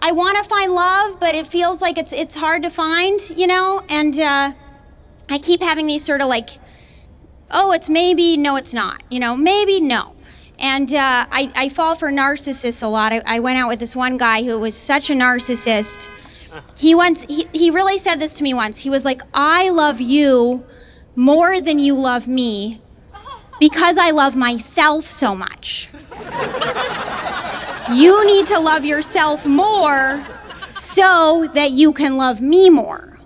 I want to find love, but it feels like it's hard to find, you know? And I keep having these sort of like, oh, it's maybe, no, it's not, you know, maybe, no. And I fall for narcissists a lot. I went out with this one guy who was such a narcissist. He really said this to me once. He was like, I love you more than you love me because I love myself so much. You need to love yourself more so that you can love me more.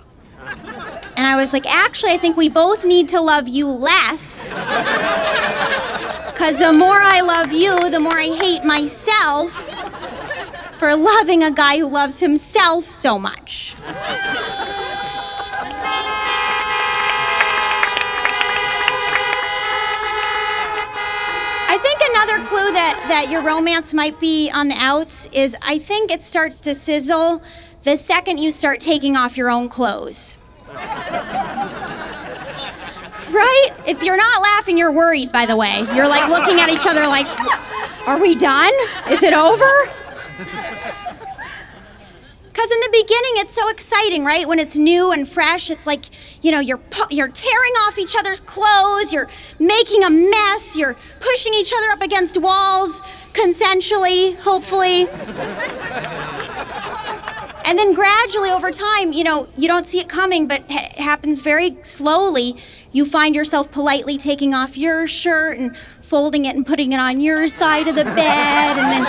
And I was like, actually, I think we both need to love you less. Because the more I love you, the more I hate myself for loving a guy who loves himself so much. I think another clue that your romance might be on the outs is I think it starts to sizzle the second you start taking off your own clothes. Right? If you're not laughing, you're worried, by the way. You're like looking at each other like, are we done? Is it over? Because in the beginning, it's so exciting, right? When it's new and fresh, it's like, you know, you're tearing off each other's clothes, you're making a mess, you're pushing each other up against walls, consensually, hopefully. And then gradually over time, you know, you don't see it coming, but it happens very slowly. You find yourself politely taking off your shirt and folding it and putting it on your side of the bed, and then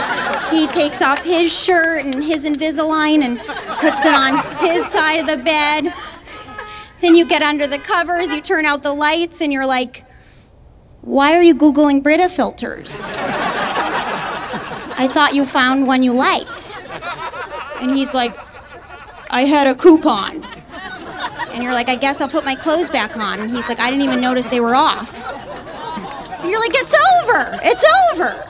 he takes off his shirt and his Invisalign and puts it on his side of the bed. Then you get under the covers, you turn out the lights, and you're like, why are you Googling Brita filters? I thought you found one you liked. And he's like, I had a coupon. And you're like, I guess I'll put my clothes back on. And he's like, I didn't even notice they were off. And you're like, it's over. It's over.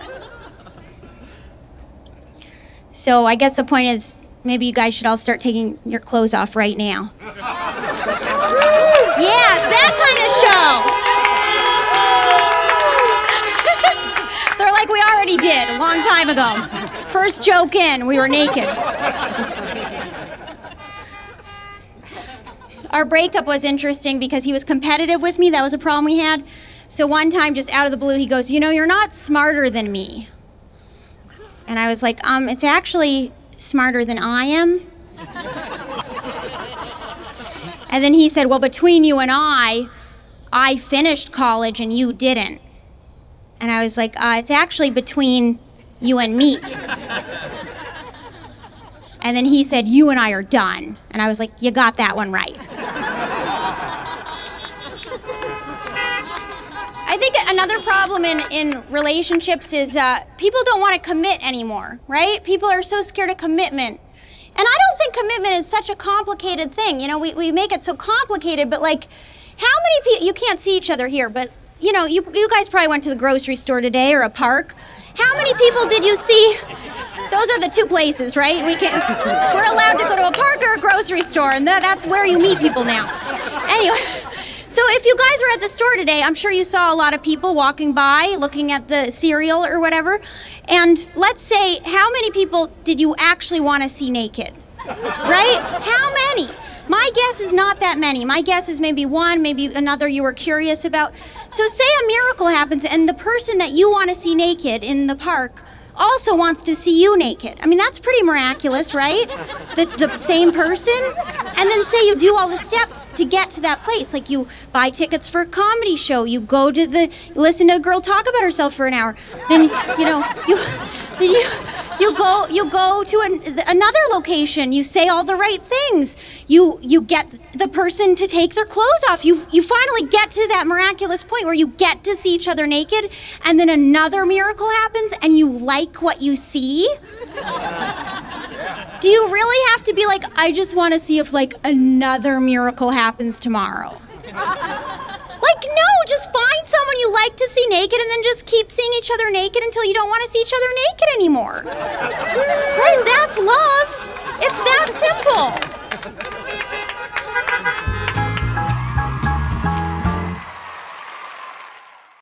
So I guess the point is, maybe you guys should all start taking your clothes off right now. Yeah, it's that kind of show. They're like, we already did a long time ago. First joke in, we were naked. Our breakup was interesting because he was competitive with me. That was a problem we had. So one time, just out of the blue, he goes, you know, you're not smarter than me. And I was like, it's actually smarter than I am. And then he said, well, between you and I finished college and you didn't. And I was like, it's actually between you and me. And then he said, you and I are done. And I was like, you got that one right. I think another problem in relationships is people don't want to commit anymore, right? People are so scared of commitment. And I don't think commitment is such a complicated thing. You know, we make it so complicated, but like, how many people, you can't see each other here, but you know, you guys probably went to the grocery store today or a park. How many people did you see? Those are the two places, right? We're allowed to go to a park or a grocery store, and that's where you meet people now. Anyway, so if you guys were at the store today, I'm sure you saw a lot of people walking by, looking at the cereal or whatever. And let's say, how many people did you actually want to see naked? Right? How many? My guess is not that many. My guess is maybe one, maybe another you were curious about. So say a miracle happens and the person that you want to see naked in the park also wants to see you naked. I mean, that's pretty miraculous, right? The same person. And then say you do all the steps to get to that place. Like you buy tickets for a comedy show. You go to listen to a girl talk about herself for an hour. Then, you know, you go to another location. You say all the right things. You get the person to take their clothes off. You finally get to that miraculous point where you get to see each other naked, and then another miracle happens and you like what you see? Do you really have to be like, I just want to see if like another miracle happens tomorrow? Like, no, just find someone you like to see naked and then just keep seeing each other naked until you don't want to see each other naked anymore. Right? That's love. It's that simple.